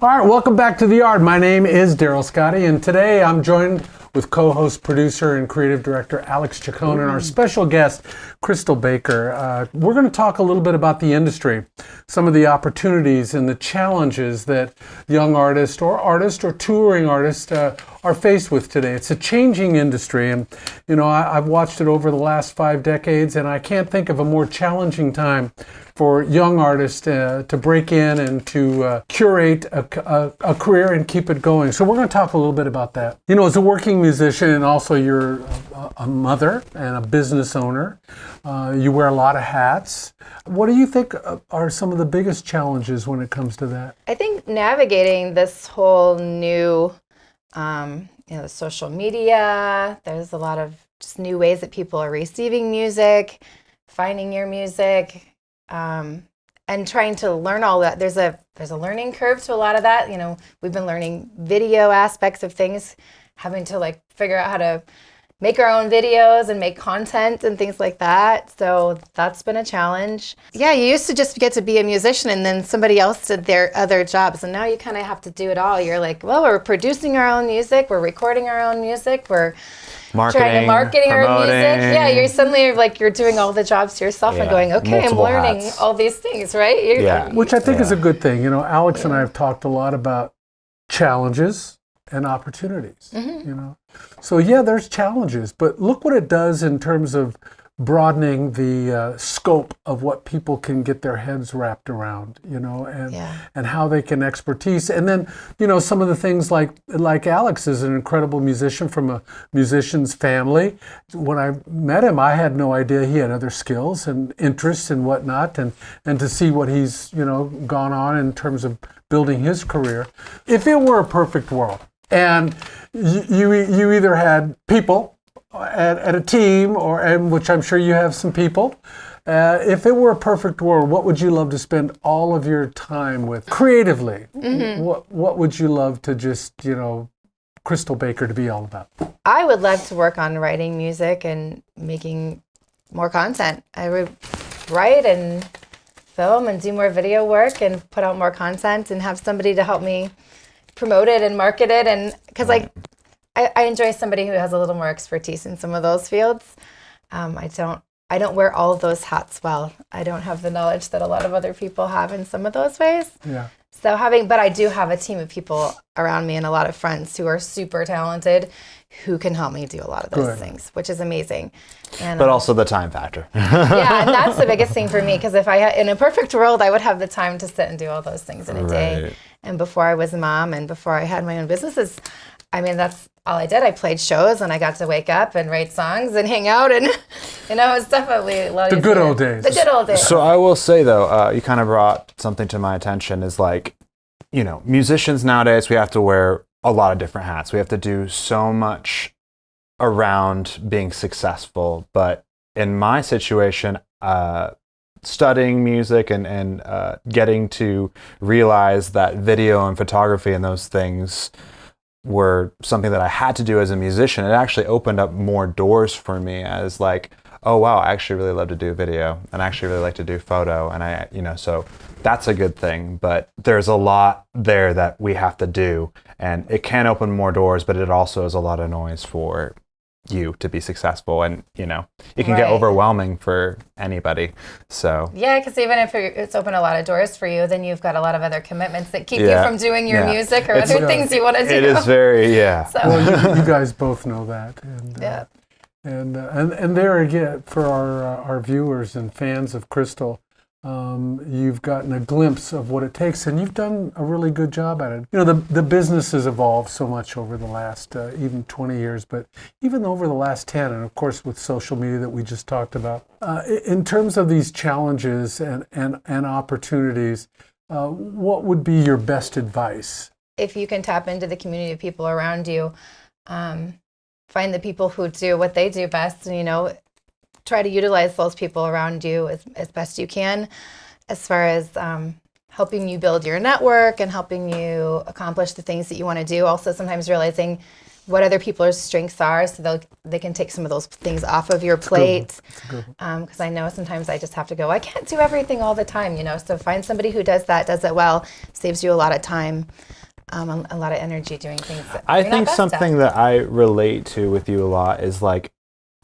All right, welcome back to The Yard. My name is Darryl Scotti, and today I'm joined with co-host, producer, and creative director Alex Chacon and our special guest, Krystal Baker. We're going to talk a little bit about the industry, some of the opportunities and the challenges that young artists or touring artists are faced with today. It's a changing industry, and I've watched it over the last 5 decades, and I can't think of a more challenging time for young artists to break in and to curate a career and keep it going. So we're going to talk a little bit about that. As a working musician, and also you're a mother and a business owner, you wear a lot of hats. What do you think are some of the biggest challenges when it comes to that? I think navigating this whole new, social media, there's a lot of just new ways that people are receiving music, finding your music, and trying to learn all that. There's a learning curve to a lot of that. We've been learning video aspects of things, having to figure out how to make our own videos and make content and things like that. So that's been a challenge. Yeah, you used to just get to be a musician and then somebody else did their other jobs. And now you kind of have to do it all. You're like, well, we're producing our own music. We're recording our own music. We're marketing our music. Yeah, you're suddenly you're doing all the jobs yourself and going, okay, I'm learning all these things, right? Which I think is a good thing. Alex and I have talked a lot about challenges and opportunities. So there's challenges, but look what it does in terms of broadening the scope of what people can get their heads wrapped around, and how they can expertise. And then, some of the things like Alex is an incredible musician from a musician's family. When I met him, I had no idea he had other skills and interests and whatnot, and to see what he's, gone on in terms of building his career. If it were a perfect world, and you either had people at a team, and which I'm sure you have some people. If it were a perfect world, what would you love to spend all of your time with creatively? What would you love to just, Krystal Baker to be all about? I would love to work on writing music and making more content. I would write and film and do more video work and put out more content and have somebody to help me promote it and market it, and because I enjoy somebody who has a little more expertise in some of those fields. I don't wear all of those hats well. I don't have the knowledge that a lot of other people have in some of those ways. Yeah. So but I do have a team of people around me and a lot of friends who are super talented who can help me do a lot of those things, which is amazing. And, but also the time factor. Yeah, and that's the biggest thing for me, because if I had, in a perfect world, I would have the time to sit and do all those things in a day. And before I was a mom and before I had my own businesses, that's all I did. I played shows and I got to wake up and write songs and hang out, and it's definitely a lot easier. Good old days. The good old days. So I will say though, you kind of brought something to my attention is musicians nowadays, we have to wear a lot of different hats. We have to do so much around being successful. But in my situation, studying music and getting to realize that video and photography and those things were something that I had to do as a musician, it actually opened up more doors for me as oh wow, I actually really love to do video and I actually really like to do photo, and so that's a good thing. But there's a lot there that we have to do, and it can open more doors, but it also is a lot of noise for you to be successful, and it can get overwhelming for anybody. So because even if it's opened a lot of doors for you, then you've got a lot of other commitments that keep you from doing your music or other things you want to do. It is very So. Well, you guys both know that, and and there again, for our viewers and fans of Krystal, you've gotten a glimpse of what it takes, and you've done a really good job at it. The business has evolved so much over the last even 20 years, but even over the last 10, and of course with social media that we just talked about. In terms of these challenges and opportunities, what would be your best advice? If you can tap into the community of people around you, find the people who do what they do best, and try to utilize those people around you as best you can, as far as helping you build your network and helping you accomplish the things that you want to do. Also, sometimes realizing what other people's strengths are, so they can take some of those things off of your plate. Because I know sometimes I just have to go, I can't do everything all the time, so find somebody who does it well, saves you a lot of time, a lot of energy doing things that I think something that I relate to with you a lot is like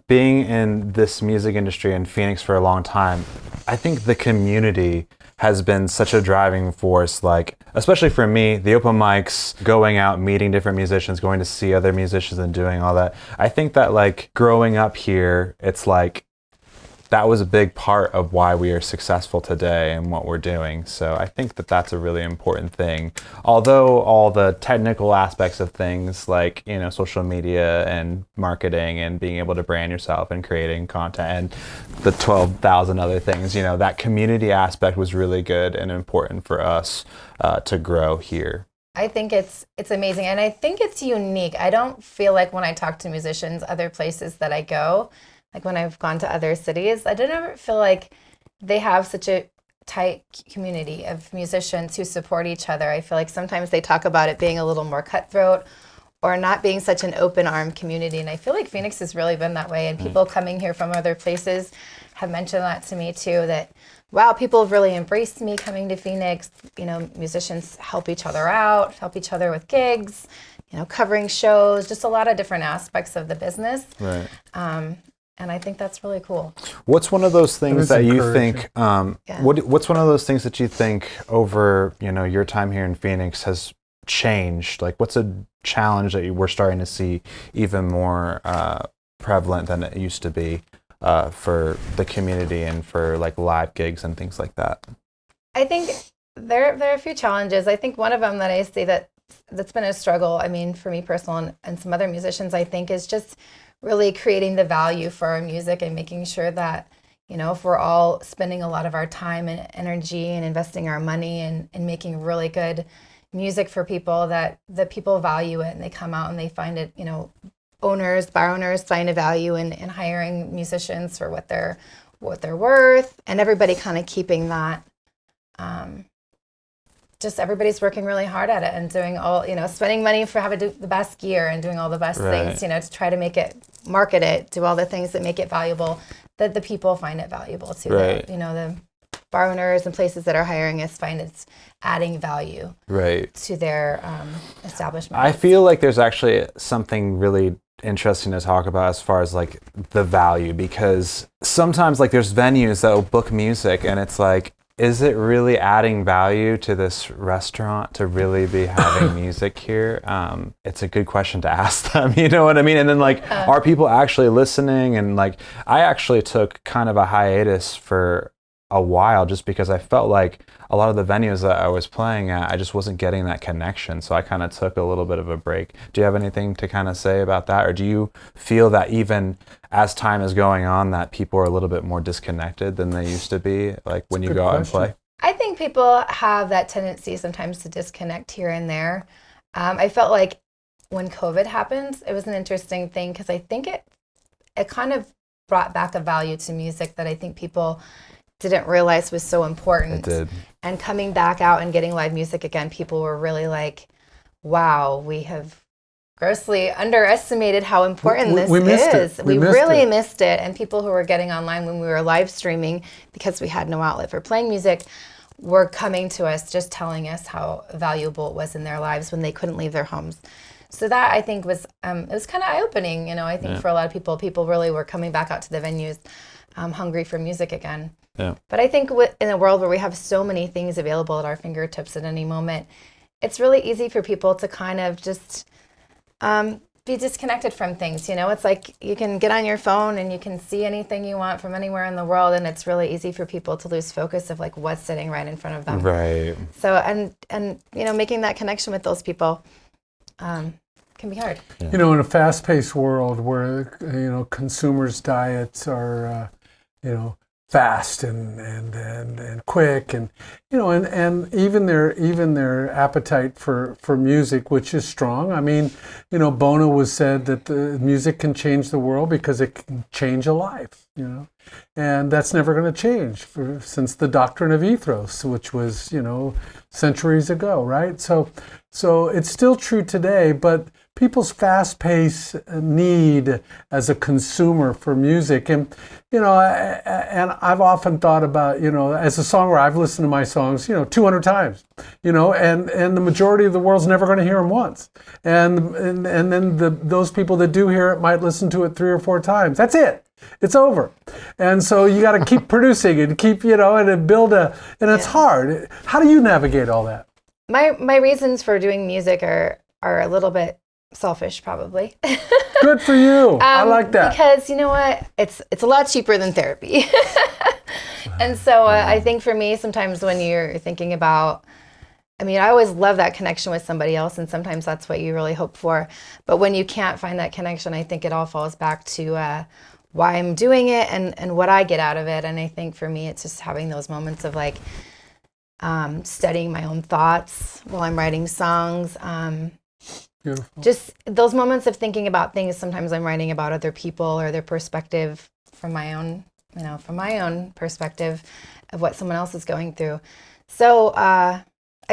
being in this music industry in Phoenix for a long time. I think the community has been such a driving force, like, especially for me, the open mics, going out, meeting different musicians, going to see other musicians and doing all that. I think that like growing up here, it's like, that was a big part of why we are successful today and what we're doing. So I think that that's a really important thing. Although all the technical aspects of things like, social media and marketing and being able to brand yourself and creating content and the 12,000 other things, that community aspect was really good and important for us to grow here. I think it's amazing, and I think it's unique. I don't feel like when I talk to musicians, other places that I go, like when I've gone to other cities, I don't ever feel like they have such a tight community of musicians who support each other. I feel like sometimes they talk about it being a little more cutthroat or not being such an open arm community. And I feel like Phoenix has really been that way. And people coming here from other places have mentioned that to me too, that, wow, people have really embraced me coming to Phoenix. Musicians help each other out, help each other with gigs, covering shows, just a lot of different aspects of the business. Right. And I think that's really cool. What's one of those things that you think, Yeah. what's one of those things that you think over, your time here in Phoenix has changed? Like, what's a challenge that we're starting to see even more prevalent than it used to be for the community and for like live gigs and things like that? I think there are a few challenges. I think one of them that I see that's been a struggle, for me personally and some other musicians, I think, is just really creating the value for our music and making sure that, if we're all spending a lot of our time and energy and investing our money and making really good music for people, that the people value it and they come out and they find it, bar owners find a value in hiring musicians for what they're worth, and everybody kind of keeping that, just everybody's working really hard at it and doing all, spending money for having the best gear and doing all the best things, to try to make it, market it, do all the things that make it valuable, that the people find it valuable too. Right. The bar owners and places that are hiring us find it's adding value to their establishment. I feel like there's actually something really interesting to talk about as far as like the value, because sometimes like there's venues that will book music and it's like, is it really adding value to this restaurant to really be having music here? It's a good question to ask them, you know what I mean? And then like, are people actually listening? And like, I actually took kind of a hiatus for a while just because I felt like a lot of the venues that I was playing at, I just wasn't getting that connection. So I kind of took a little bit of a break. Do you have anything to kind of say about that? Or do you feel that even as time is going on that people are a little bit more disconnected than they used to be, like when you go out and play? I think people have that tendency sometimes to disconnect here and there. I felt like when COVID happened, it was an interesting thing because I think it kind of brought back a value to music that I think people didn't realize was so important. It did. And coming back out and getting live music again, people were really like, wow, we have grossly underestimated how important this is. We really missed it. And people who were getting online when we were live streaming because we had no outlet for playing music were coming to us just telling us how valuable it was in their lives when they couldn't leave their homes. So that I think was it was kind of eye-opening. I think for a lot of people really were coming back out to the venues hungry for music again. Yeah. But I think in a world where we have so many things available at our fingertips at any moment, it's really easy for people to kind of just be disconnected from things. It's like you can get on your phone and you can see anything you want from anywhere in the world, and it's really easy for people to lose focus of like what's sitting right in front of them. Right. So and making that connection with those people can be hard. Yeah. In a fast-paced world where consumers' diets are fast and quick, and and even their appetite for music, which is strong. Bono was said that the music can change the world because it can change a life. And that's never going to change since the doctrine of ethos, which was centuries ago, right? So it's still true today, but people's fast-paced need as a consumer for music. And, and I've often thought about, as a songwriter, I've listened to my songs, 200 times, and the majority of the world's never going to hear them once. And then those people that do hear it might listen to it 3 or 4 times. That's it. It's over. And so you got to keep producing and keep, and build and it's hard. How do you navigate all that? My reasons for doing music are a little bit selfish, probably. Good for you. I like that. Because you know what? It's a lot cheaper than therapy. And so I think for me, sometimes when you're thinking about, I always love that connection with somebody else, and sometimes that's what you really hope for. But when you can't find that connection, I think it all falls back to why I'm doing it and what I get out of it. And I think for me, it's just having those moments of like studying my own thoughts while I'm writing songs. Beautiful. Just those moments of thinking about things. Sometimes I'm writing about other people or their perspective from my own, perspective of what someone else is going through. So I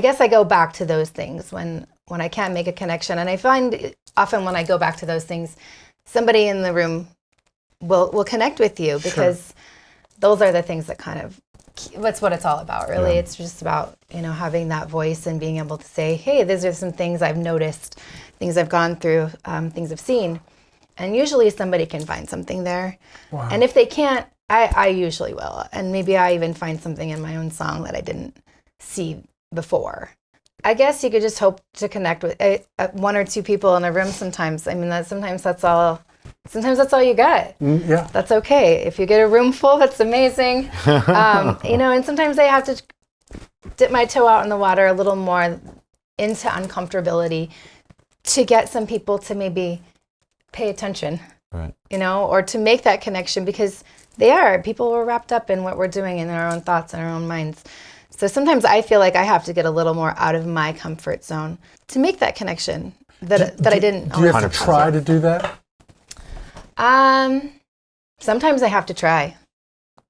guess I go back to those things when I can't make a connection. And I find often when I go back to those things, somebody in the room will connect with you, because those are the things that that's what it's all about, really. It's just about, having that voice and being able to say, hey, these are some things I've noticed, things I've gone through, things I've seen. And usually somebody can find something there. Wow. And if they can't, I usually will. And maybe I even find something in my own song that I didn't see before. I guess you could just hope to connect with 1 or 2 people in a room sometimes. Sometimes that's all you got. Yeah. That's okay. If you get a room full, that's amazing. And sometimes I have to dip my toe out in the water a little more into uncomfortability to get some people to maybe pay attention, right? Or to make that connection, because people are wrapped up in what we're doing in our own thoughts and our own minds. So sometimes I feel like I have to get a little more out of my comfort zone to make that connection that I didn't. Do you have to try to do that? Sometimes I have to try.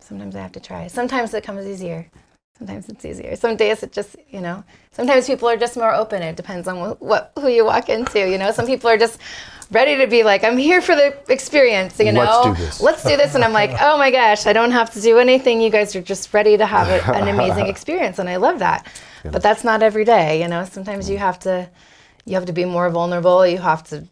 Sometimes it comes easier. Sometimes it's easier. Some days it just, sometimes people are just more open. It depends on who you walk into, Some people are just ready to be like, I'm here for the experience, Let's do this. And I'm like, oh my gosh, I don't have to do anything. You guys are just ready to have an amazing experience. And I love that. Yeah. But that's not every day, Sometimes you have to be more vulnerable. You have to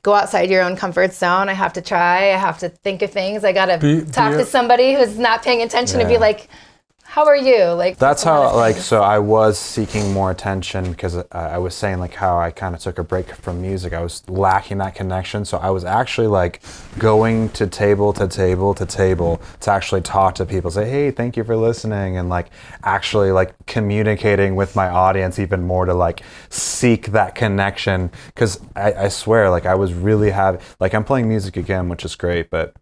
go outside your own comfort zone. I have to try. I have to think of things. I got to talk to somebody who's not paying attention and be like, how are you? Like, that's how, so I was seeking more attention, because I was saying how I kind of took a break from music. I was lacking that connection. So I was actually going to table to table to table to actually talk to people, say, hey, thank you for listening. And actually communicating with my audience even more to seek that connection. Because I swear, I was really I'm playing music again, which is great, but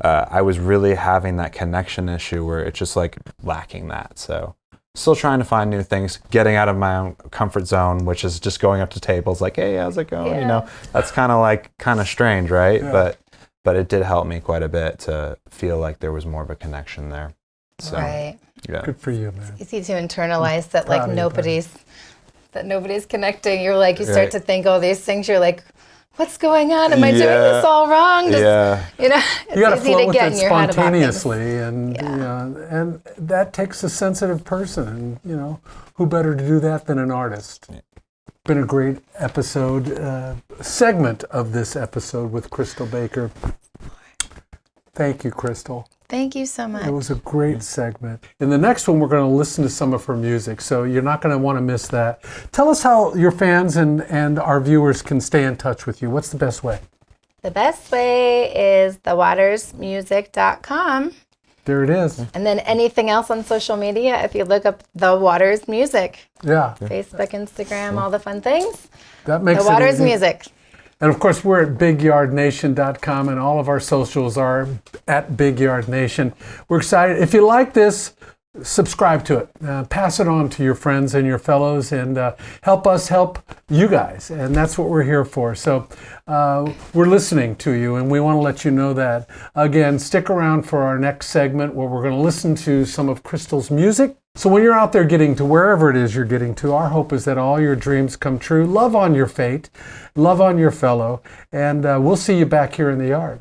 I was really having that connection issue where it's just lacking that. So still trying to find new things, getting out of my own comfort zone, which is just going up to tables hey, how's it going? That's kind of strange, right? Yeah. But it did help me quite a bit to feel like there was more of a connection there. So, right. Yeah. Good for you, man. It's easy to internalize that nobody's connecting. You're you start to think all these things. You're what's going on? Am I doing this all wrong? You got to flow with it spontaneously, and and that takes a sensitive person, and who better to do that than an artist? Yeah. Been a great episode, segment of this episode with Krystal Baker. Thank you, Krystal. Thank you so much. It was a great segment. In the next one, we're going to listen to some of her music, so you're not going to want to miss that. Tell us how your fans and our viewers can stay in touch with you. What's the best way? The best way is thewatersmusic.com. There it is. And then anything else on social media, if you look up The Waters Music. Yeah. Facebook, Instagram, all the fun things. That makes The Waters Music. And of course, we're at BigYardNation.com, and all of our socials are at BigYardNation. We're excited. If you like this, subscribe to it. Pass it on to your friends and your fellows, and help us help you guys. And that's what we're here for. So we're listening to you, and we want to let you know that. Again, stick around for our next segment where we're going to listen to some of Krystal's music. So when you're out there getting to wherever it is you're getting to, our hope is that all your dreams come true. Love on your fate, love on your fellow, and we'll see you back here in the yard.